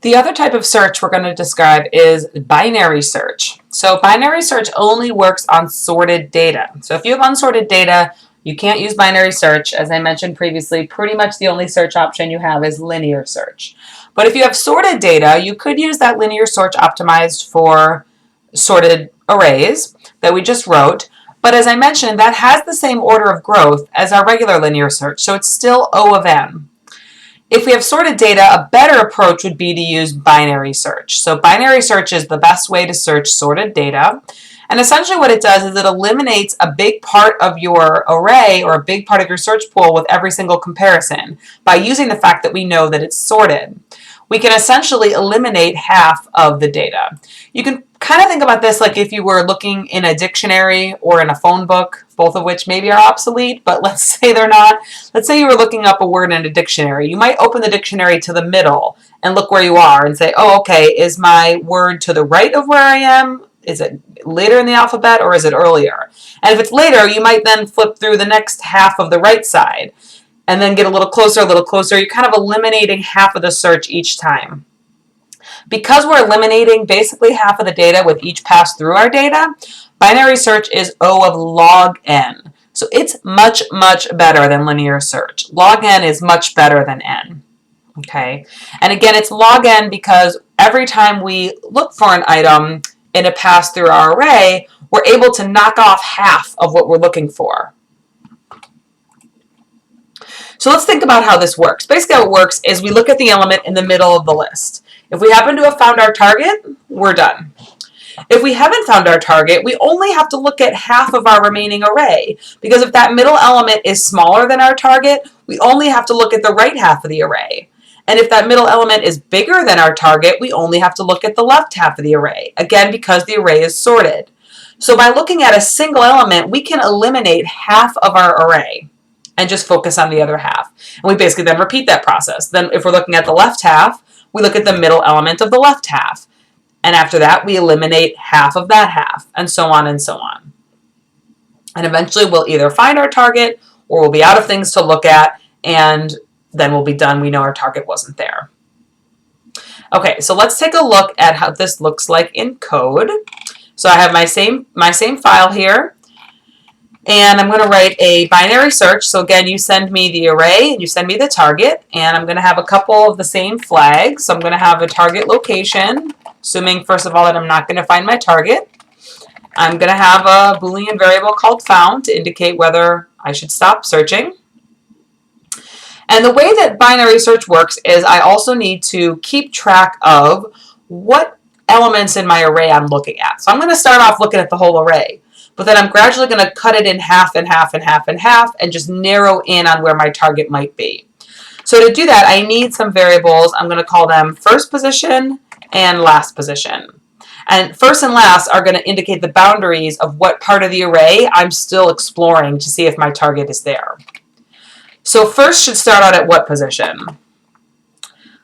The other type of search we're going to describe is binary search. So binary search only works on sorted data. So if you have unsorted data, you can't use binary search. As I mentioned previously, pretty much the only search option you have is linear search. But if you have sorted data, you could use that linear search optimized for sorted arrays that we just wrote. But as I mentioned, that has the same order of growth as our regular linear search, so it's still O of n. If we have sorted data, a better approach would be to use binary search. So binary search is the best way to search sorted data. And essentially what it does is it eliminates a big part of your array or a big part of your search pool with every single comparison by using the fact that we know that it's sorted. We can essentially eliminate half of the data. You can kind of think about this like if you were looking in a dictionary or in a phone book, both of which maybe are obsolete, but let's say they're not. Let's say you were looking up a word in a dictionary. You might open the dictionary to the middle and look where you are and say, oh, okay, is my word to the right of where I am? Is it later in the alphabet or is it earlier? And if it's later, you might then flip through the next half of the right side and then get a little closer, You're kind of eliminating half of the search each time. Because we're eliminating basically half of the data with each pass through our data, binary search is O of log n. So it's much, much better than linear search. Log n is much better than n. Okay, and again, it's log n because every time we look for an item in a pass through our array, we're able to knock off half of what we're looking for. So let's think about how this works. Basically how it works is we look at the element in the middle of the list. If we happen to have found our target, we're done. If we haven't found our target, we only have to look at half of our remaining array, because if that middle element is smaller than our target, we only have to look at the right half of the array. And if that middle element is bigger than our target, we only have to look at the left half of the array, again because the array is sorted. So by looking at a single element, we can eliminate half of our array and just focus on the other half. And we basically then repeat that process. Then if we're looking at the left half, we look at the middle element of the left half. And after that, we eliminate half of that half, and so on and so on. And eventually we'll either find our target or we'll be out of things to look at, and then we'll be done. We know our target wasn't there. Okay, so let's take a look at how this looks like in code. So I have my same file here, and I'm going to write a binary search. So again, you send me the array and you send me the target, and I'm going to have a couple of the same flags. So I'm going to have a target location, assuming first of all that I'm not going to find my target. I'm going to have a Boolean variable called found to indicate whether I should stop searching. And the way that binary search works is I also need to keep track of what elements in my array I'm looking at. So I'm going to start off looking at the whole array, but then I'm gradually going to cut it in half and half and half and half and just narrow in on where my target might be. So to do that, I need some variables. I'm going to call them first position and last position. And first and last are going to indicate the boundaries of what part of the array I'm still exploring to see if my target is there. So first should start out at what position?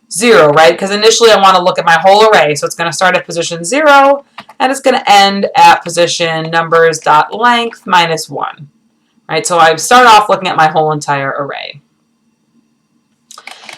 0, right? Because initially I want to look at my whole array. So it's going to start at position 0, and it's going to end at position numbers.length minus 1. Right? So I start off looking at my whole entire array.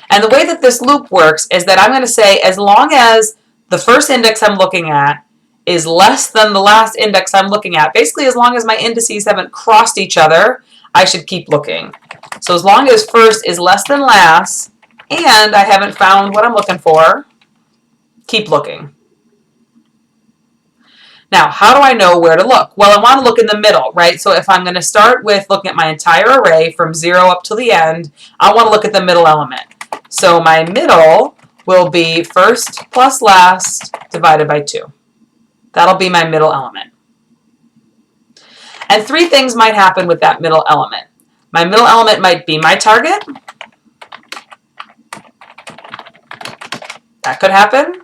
And the way that this loop works is that I'm going to say as long as the first index I'm looking at is less than the last index I'm looking at, basically as long as my indices haven't crossed each other, I should keep looking. So as long as first is less than last and I haven't found what I'm looking for, keep looking. Now, how do I know where to look? Well, I want to look in the middle, right? So if I'm going to start with looking at my entire array from 0 up to the end, I want to look at the middle element. So my middle will be first plus last divided by 2. That'll be my middle element. And 3 things might happen with that middle element. My middle element might be my target. That could happen.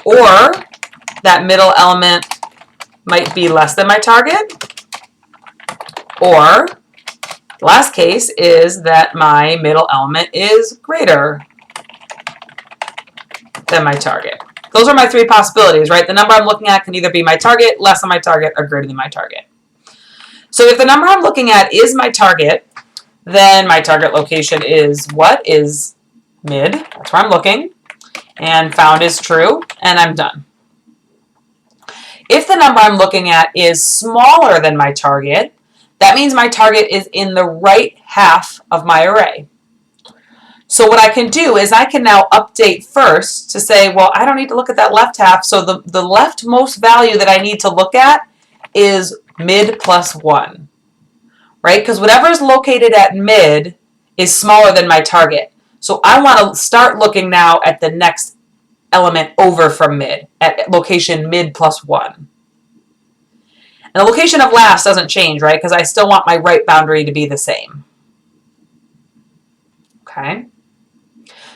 Or that middle element might be less than my target. Or the last case is that my middle element is greater than my target. Those are my 3 possibilities, right? The number I'm looking at can either be my target, less than my target, or greater than my target. So if the number I'm looking at is my target, then my target location is what? Is mid. That's where I'm looking. and found is true, and I'm done. If the number I'm looking at is smaller than my target, that means my target is in the right half of my array. So what I can do is I can now update first to say, well, I don't need to look at that left half, so the leftmost value that I need to look at is mid plus 1, right? Because whatever is located at mid is smaller than my target. So I want to start looking now at the next element over from mid, at location mid plus 1. And the location of last doesn't change, right? Because I still want my right boundary to be the same. Okay.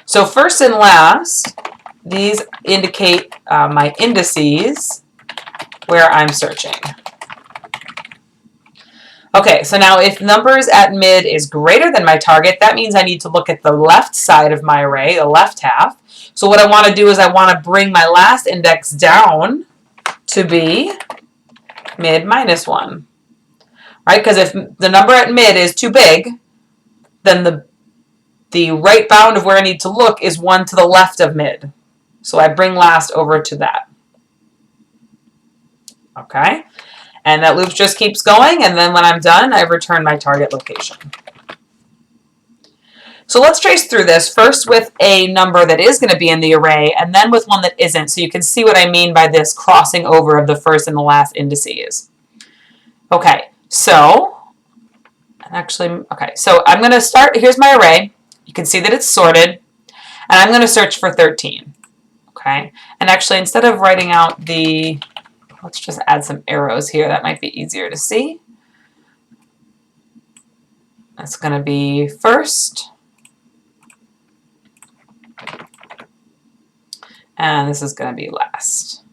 So first and last, these indicate my indices where I'm searching. Okay, so now if numbers at mid is greater than my target, that means I need to look at the left side of my array, the left half. So what I want to do is I want to bring my last index down to be mid minus 1. Right? Because if the number at mid is too big, then the right bound of where I need to look is 1 to the left of mid. So I bring last over to that. Okay? And that loop just keeps going, and then when I'm done, I return my target location. So let's trace through this, first with a number that is going to be in the array, and then with one that isn't, so you can see what I mean by this crossing over of the first and the last indices. Okay, so I'm going to start, here's my array. You can see that it's sorted, and I'm going to search for 13. Okay, and actually instead of writing out the, let's just add some arrows here. That might be easier to see. That's going to be first. And this is going to be last.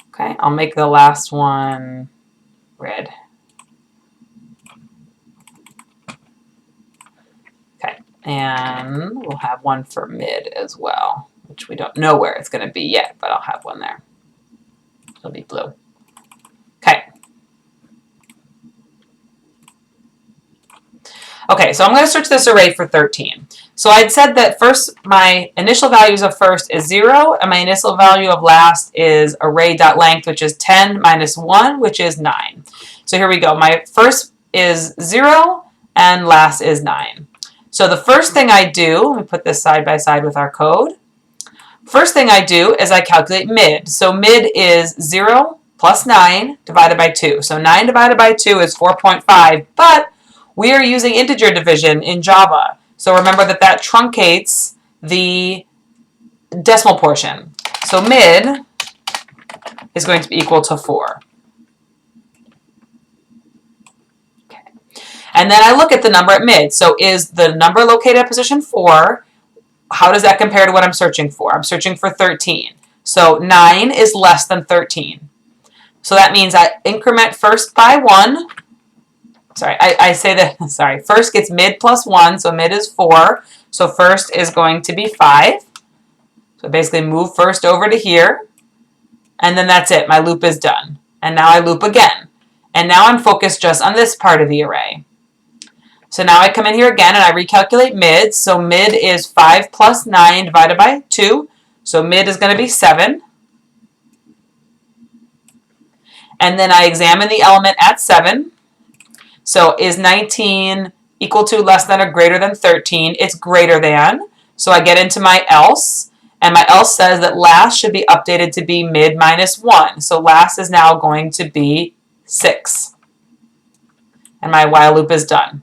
Okay, I'll make the last one red. Okay, and we'll have one for mid as well, which we don't know where it's going to be yet, but I'll have one there. It'll be blue. Okay. Okay, so I'm going to search this array for 13. So I'd said that first, my initial values of first is 0, and my initial value of last is array.length, which is 10 minus 1, which is 9. So here we go. My first is 0, and last is 9. So the first thing I do, let me put this side by side with our code. First thing I do is I calculate mid. So mid is 0 plus 9 divided by 2. So 9 divided by 2 is 4.5, but we are using integer division in Java. So remember that that truncates the decimal portion. So mid is going to be equal to 4. Okay. And then I look at the number at mid. So is the number located at position 4, how does that compare to what I'm searching for? I'm searching for 13. So 9 is less than 13. So that means I increment first by 1. Sorry, I say that, sorry, first gets mid plus 1, so mid is 4. So first is going to be 5. So basically move first over to here. And then that's it. My loop is done. And now I loop again. And now I'm focused just on this part of the array. So now I come in here again and I recalculate mid. So mid is 5 plus 9 divided by 2. So mid is going to be 7. And then I examine the element at 7. So is 19 equal to, less than, or greater than 13? It's greater than. So I get into my else. And my else says that last should be updated to be mid minus 1. So last is now going to be 6. And my while loop is done.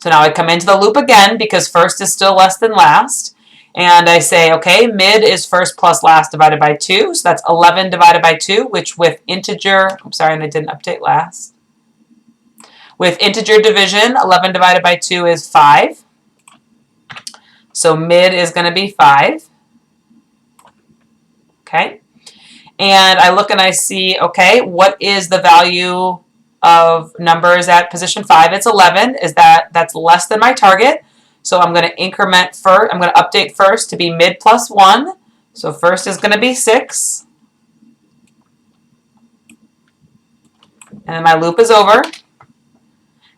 So now I come into the loop again because first is still less than last. And I say, okay, mid is first plus last divided by 2. So that's 11 divided by 2, which with integer, I'm sorry, and I didn't update last. With integer division, 11 divided by 2 is 5. So mid is going to be 5. Okay. And I look and I see, okay, what is the value of numbers at position 5? It's 11. That's less than my target. So I'm going to increment first. I'm going to update first to be mid plus 1. So first is going to be 6. And then my loop is over.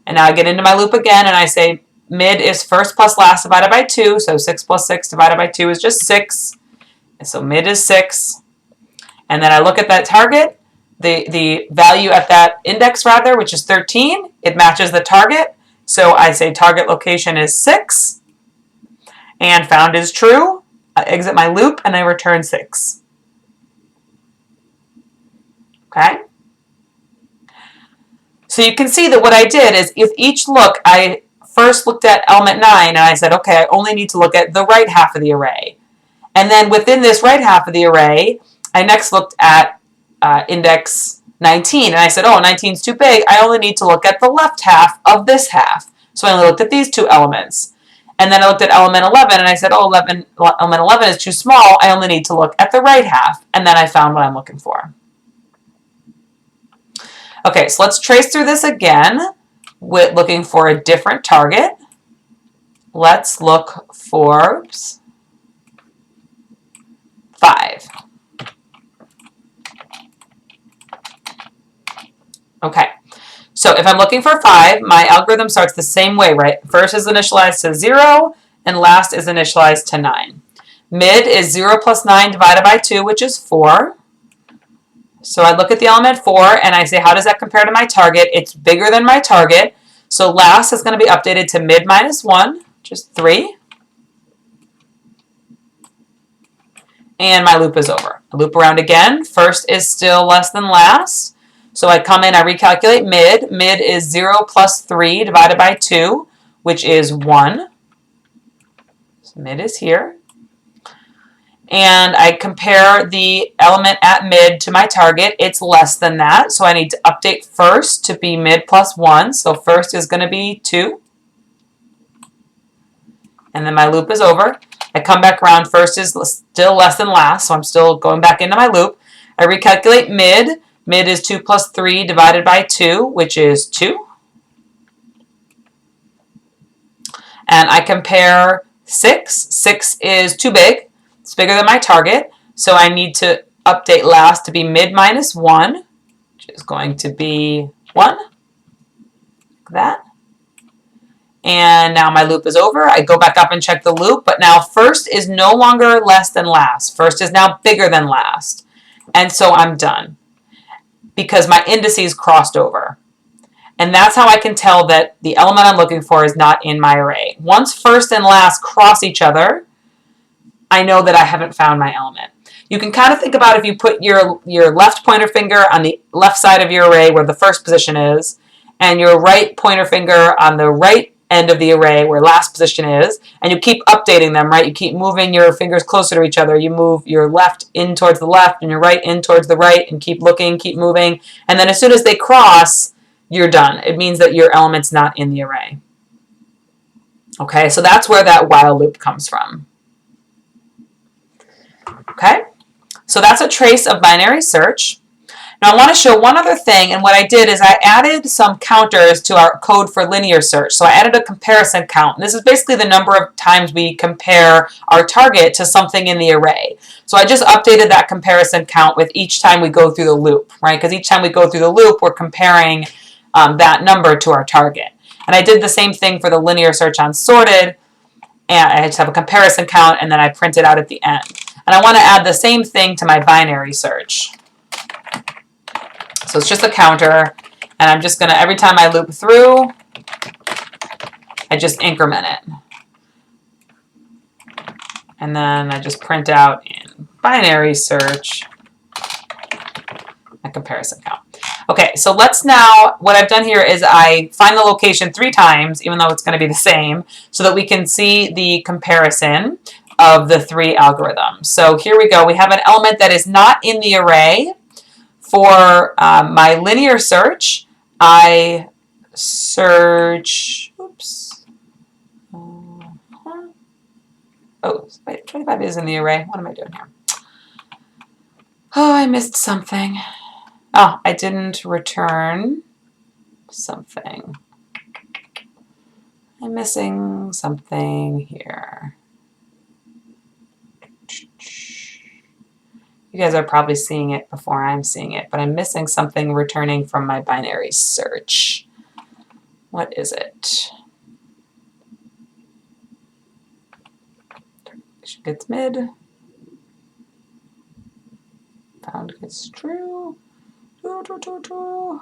And now I get into my loop again and I say Mid is first plus last divided by 2, so 6 plus 6 divided by 2 is just 6. And so mid is 6. And then I look at that target, the value at that index rather, which is 13. It matches the target. So I say target location is 6. And found is true. I exit my loop and I return 6. Okay? So you can see that what I did is if each look, I first looked at element 9 and I said, okay, I only need to look at the right half of the array. And then within this right half of the array, I next looked at index 19 and I said, oh, 19 is too big. I only need to look at the left half of this half. So I only looked at these two elements. And then I looked at element 11 and I said, oh, element 11 is too small. I only need to look at the right half. And then I found what I'm looking for. Okay, so let's trace through this again with looking for a different target. Let's look for, oops, 5. Okay, so if I'm looking for 5, my algorithm starts the same way, right? First is initialized to 0, and last is initialized to 9. Mid is 0 plus 9 divided by 2, which is 4. So I look at the element 4, and I say, how does that compare to my target? It's bigger than my target. So last is going to be updated to mid minus 1, which is 3. And my loop is over. I loop around again. First is still less than last. So I come in, I recalculate mid. Mid is 0 plus 3 divided by 2, which is 1. So mid is here. And I compare the element at mid to my target. It's less than that, so I need to update first to be mid plus 1. So first is going to be 2. And then my loop is over. I come back around. First is still less than last, so I'm still going back into my loop. I recalculate mid. Mid is 2 plus 3 divided by 2, which is 2. And I compare 6. 6 is too big. It's bigger than my target, so I need to update last to be mid minus 1, which is going to be 1, like that. And now my loop is over. I go back up and check the loop, but now first is no longer less than last. First is now bigger than last. And so I'm done because my indices crossed over. And that's how I can tell that the element I'm looking for is not in my array. Once first and last cross each other, I know that I haven't found my element. You can kind of think about if you put your left pointer finger on the left side of your array where the first position is, and your right pointer finger on the right end of the array where last position is, and you keep updating them, right? You keep moving your fingers closer to each other. You move your left in towards the left and your right in towards the right, and keep looking, keep moving. And then as soon as they cross, you're done. It means that your element's not in the array. Okay, so that's where that while loop comes from. Okay, so that's a trace of binary search. Now I want to show one other thing, and what I did is I added some counters to our code for linear search. So I added a comparison count. And this is basically the number of times we compare our target to something in the array. So I just updated that comparison count with each time we go through the loop, right? Because each time we go through the loop, we're comparing that number to our target. And I did the same thing for the linear search on sorted, and I just have a comparison count, and then I print it out at the end. And I want to add the same thing to my binary search. So it's just a counter, and I'm just going to, every time I loop through, I just increment it. And then I just print out in binary search a comparison count. Okay, so let's now, what I've done here is I find the location 3 times, even though it's going to be the same, so that we can see the comparison of the 3 algorithms. So here we go. We have an element that is not in the array. For my linear search, I search, oops. Oh, wait, 25 is in the array. What am I doing here? Oh, I missed something. Oh, I didn't return something. I'm missing something here. You guys are probably seeing it before I'm seeing it, but I'm missing something returning from my binary search. What is it? Gets mid. Found gets true. All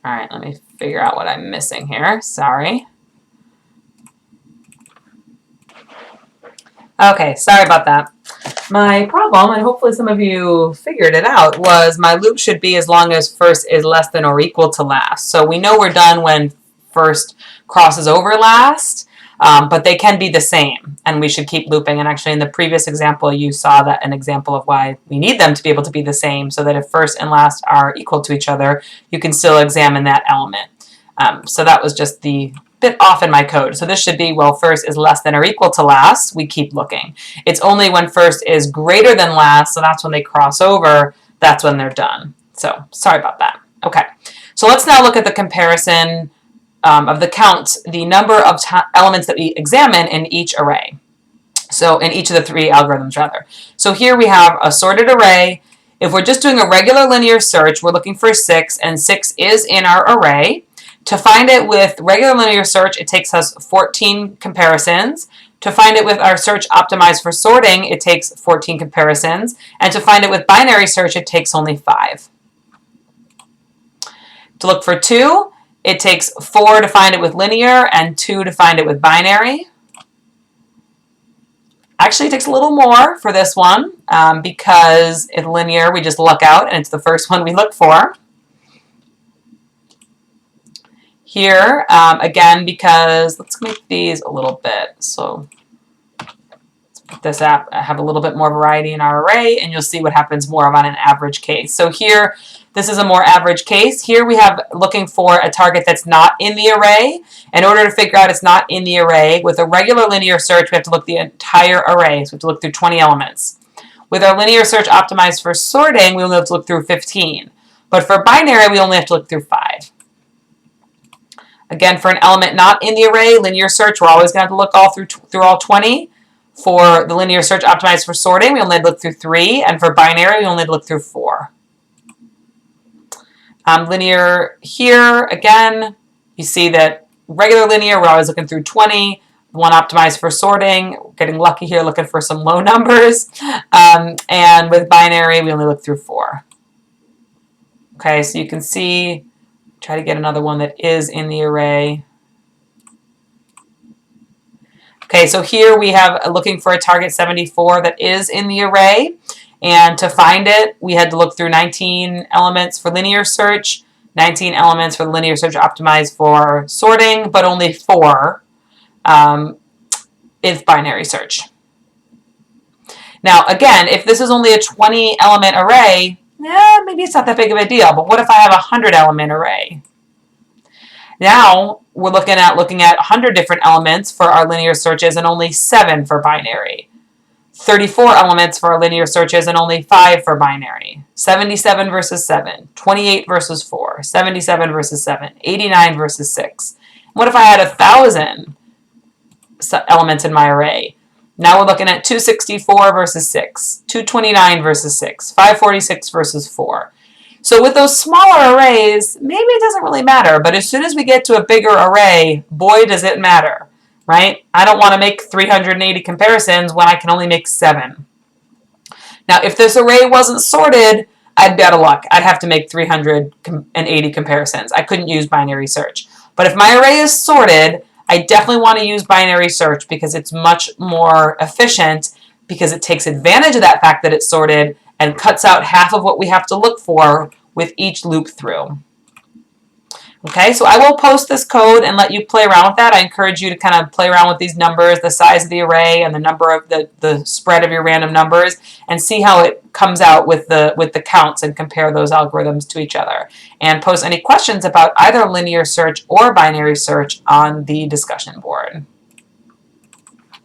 right, let me figure out what I'm missing here. Sorry. Okay, sorry about that. My problem, and hopefully some of you figured it out, was my loop should be as long as first is less than or equal to last. So we know we're done when first crosses over last, but they can be the same, and we should keep looping. And actually in the previous example, you saw that an example of why we need them to be able to be the same, so that if first and last are equal to each other, you can still examine that element. So that was just the bit off in my code. So this should be, well, first is less than or equal to last. We keep looking. It's only when first is greater than last, so that's when they cross over, that's when they're done. So sorry about that. Okay, so let's now look at the comparison of the counts, the number of elements that we examine in each array. So in each of the three algorithms, rather. So here we have a sorted array. If we're just doing a regular linear search, we're looking for 6, and 6 is in our array. To find it with regular linear search, it takes us 14 comparisons. To find it with our search optimized for sorting, it takes 14 comparisons. And to find it with binary search, it takes only 5. To look for 2, it takes 4 to find it with linear and 2 to find it with binary. Actually, it takes a little more for this one because in linear, we just look out and it's the first one we look for. Here, again, because let's make these a little bit. So let's put this app, have a little bit more variety in our array, and you'll see what happens more on an average case. So here, this is a more average case. Here we have looking for a target that's not in the array. In order to figure out it's not in the array, with a regular linear search, we have to look the entire array. So we have to look through 20 elements. With our linear search optimized for sorting, we only have to look through 15. But for binary, we only have to look through 5. Again, for an element not in the array, linear search, we're always going to have to look all through all 20. For the linear search optimized for sorting, we only have to look through 3. And for binary, we only have to look through 4. Linear here, again, you see that regular linear, we're always looking through 20. One optimized for sorting, getting lucky here, looking for some low numbers. And with binary, we only look through 4. Okay, so you can see, try to get another one that is in the array. Okay, so here we have looking for a target 74 that is in the array. And to find it, we had to look through 19 elements for linear search, 19 elements for linear search optimized for sorting, but only 4 is binary search. Now, again, if this is only a 20 element array, maybe it's not that big of a deal, but what if I have a 100 element array? Now we're looking at 100 different elements for our linear searches and only 7 for binary. 34 elements for our linear searches and only 5 for binary. 77 versus 7, 28 versus 4, 77 versus 7, 89 versus 6. What if I had 1,000 elements in my array? Now we're looking at 264 versus 6, 229 versus 6, 546 versus 4. So with those smaller arrays, maybe it doesn't really matter, but as soon as we get to a bigger array, boy, does it matter, right? I don't want to make 380 comparisons when I can only make 7. Now, if this array wasn't sorted, I'd be out of luck. I'd have to make 380 comparisons. I couldn't use binary search. But if my array is sorted, I definitely want to use binary search because it's much more efficient because it takes advantage of that fact that it's sorted and cuts out half of what we have to look for with each loop through. Okay, so I will post this code and let you play around with that. I encourage you to kind of play around with these numbers, the size of the array and the number of the spread of your random numbers, and see how it comes out with the counts and compare those algorithms to each other. And post any questions about either linear search or binary search on the discussion board.